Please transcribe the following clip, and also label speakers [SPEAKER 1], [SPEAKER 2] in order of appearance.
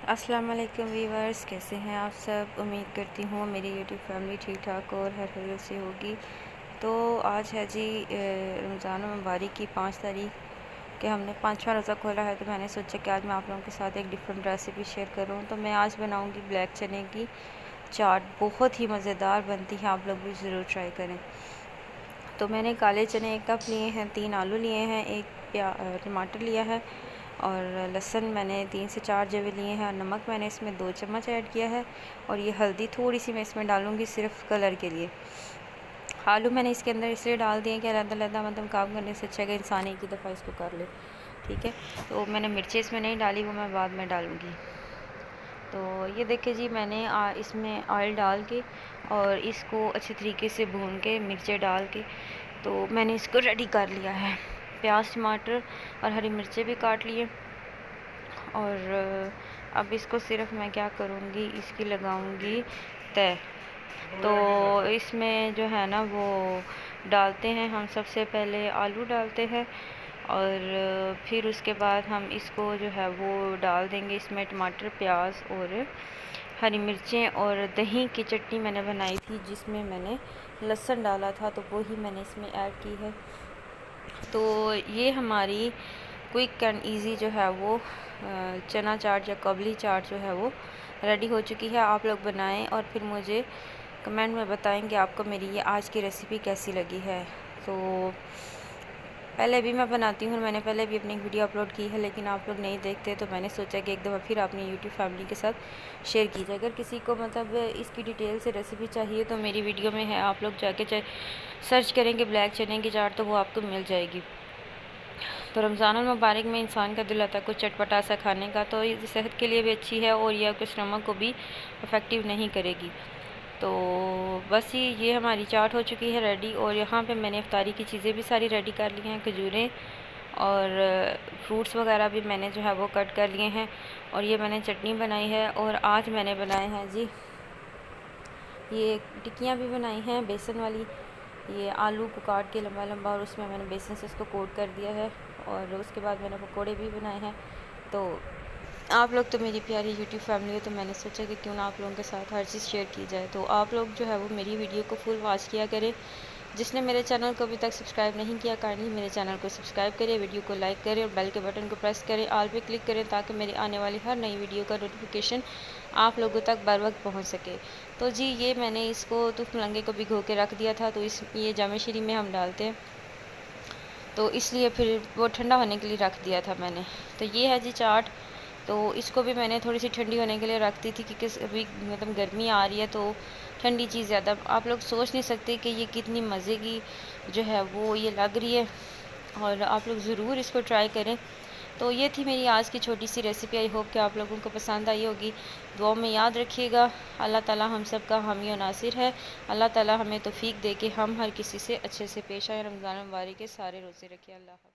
[SPEAKER 1] अस्सलाम वालेकुम वीवर्स, कैसे हैं आप सब। उम्मीद करती हूँ मेरी यूट्यूब फैमिली ठीक ठाक और हर खैरियत से होगी। तो आज है जी रमज़ान मुबारक की 5 तारीख के हमने 5वां रोज़ा खोला है। तो मैंने सोचा कि आज मैं आप लोगों के साथ एक डिफरेंट रेसिपी शेयर करूँ। तो मैं आज बनाऊँगी ब्लैक चने की चाट। बहुत ही मज़ेदार बनती है, आप लोग भी ज़रूर ट्राई करें। तो मैंने काले चने 1 कप लिए हैं, 3 आलू लिए हैं, 1 टमाटर लिया है और लहसुन मैंने 3 से 4 जवे लिए हैं और नमक मैंने इसमें 2 चम्मच ऐड किया है। और ये हल्दी थोड़ी सी मैं इसमें डालूँगी सिर्फ कलर के लिए। आलू मैंने इसके अंदर इसलिए डाल दिए कि अलग-अलग मतलब काम करने से अच्छा है कि इंसान एक ही दफ़ा इसको कर ले, ठीक है। तो मैंने मिर्चें इसमें नहीं डाली, वो मैं बाद में डालूँगी। तो ये देखिए जी, मैंने इसमें ऑयल डाल के और इसको अच्छे तरीके से भून के मिर्चें डाल के तो मैंने इसको रेडी कर लिया है। प्याज, टमाटर और हरी मिर्चें भी काट लिए। और अब इसको सिर्फ मैं क्या करूँगी, इसकी लगाऊँगी तय। तो इसमें जो है ना वो डालते हैं हम, सबसे पहले आलू डालते हैं और फिर उसके बाद हम इसको जो है वो डाल देंगे इसमें टमाटर, प्याज और हरी मिर्चें और दही की चटनी मैंने बनाई थी जिसमें मैंने लहसुन डाला था, तो वही मैंने इसमें ऐड की है। तो ये हमारी क्विक एंड इजी जो है वो चना चाट या काबली चाट जो है वो रेडी हो चुकी है। आप लोग बनाएं और फिर मुझे कमेंट में बताएं कि आपको मेरी ये आज की रेसिपी कैसी लगी है। तो पहले भी मैं बनाती हूँ, मैंने पहले भी अपनी वीडियो अपलोड की है, लेकिन आप लोग नहीं देखते, तो मैंने सोचा कि एक दफ़ा फिर अपनी यूट्यूब फैमिली के साथ शेयर कीजिए। अगर किसी को मतलब इसकी डिटेल से रेसिपी चाहिए तो मेरी वीडियो में है, आप लोग जाके सर्च करेंगे ब्लैक चने की चाट तो वो आपको मिल जाएगी। तो रमज़ान मुबारक में इंसान का दिल आता है कुछ चटपटा सा खाने का, तो ये सेहत के लिए भी अच्छी है और यह आपके स्टमक को भी अफेक्टिव नहीं करेगी। तो बस ये हमारी चाट हो चुकी है रेडी। और यहाँ पे मैंने इफ्तारी की चीज़ें भी सारी रेडी कर ली हैं, खजूरें और फ्रूट्स वगैरह भी मैंने जो है वो कट कर लिए हैं। और ये मैंने चटनी बनाई है और आज मैंने बनाए हैं जी ये टिक्कियाँ भी बनाई हैं बेसन वाली। ये आलू को काट के लंबा लंबा और उसमें मैंने बेसन से इसको कोट कर दिया है और उसके बाद मैंने पकोड़े भी बनाए हैं। तो आप लोग तो मेरी प्यारी यूट्यूब फैमिली है, तो मैंने सोचा कि क्यों ना आप लोगों के साथ हर चीज़ शेयर की जाए। तो आप लोग जो है वो मेरी वीडियो को फुल वॉच किया करें। जिसने मेरे चैनल को अभी तक सब्सक्राइब नहीं किया, काइंडली मेरे चैनल को सब्सक्राइब करें, वीडियो को लाइक करें और बेल के बटन को प्रेस करें, ऑल पे क्लिक करें ताकि मेरी आने वाली हर नई वीडियो का नोटिफिकेशन आप लोगों तक बर वक्त पहुँच सके। तो जी ये मैंने इसको तुफ मलंगे को भिगो के रख दिया था, तो ये जामे शीरी में हम डालते हैं, तो इसलिए फिर वो ठंडा होने के लिए रख दिया था मैंने। तो ये है जी चाट। तो इसको भी मैंने थोड़ी सी ठंडी होने के लिए रख दी थी क्योंकि अभी मतलब गर्मी आ रही है, तो ठंडी चीज़ ज़्यादा आप लोग सोच नहीं सकते कि ये कितनी मज़े की जो है वो ये लग रही है। और आप लोग ज़रूर इसको ट्राई करें। तो ये थी मेरी आज की छोटी सी रेसिपी। आई होप कि आप लोगों को पसंद आई होगी। दुआ में याद रखिएगा, अल्लाह ताला हम सब का हामी और नासिर है। अल्लाह ताला हमें तौफीक दे के हम हर किसी से अच्छे से पेश आए। रमज़ान मुबारक के सारे रोज़े रखिए। अल्लाह हाफ़िज़।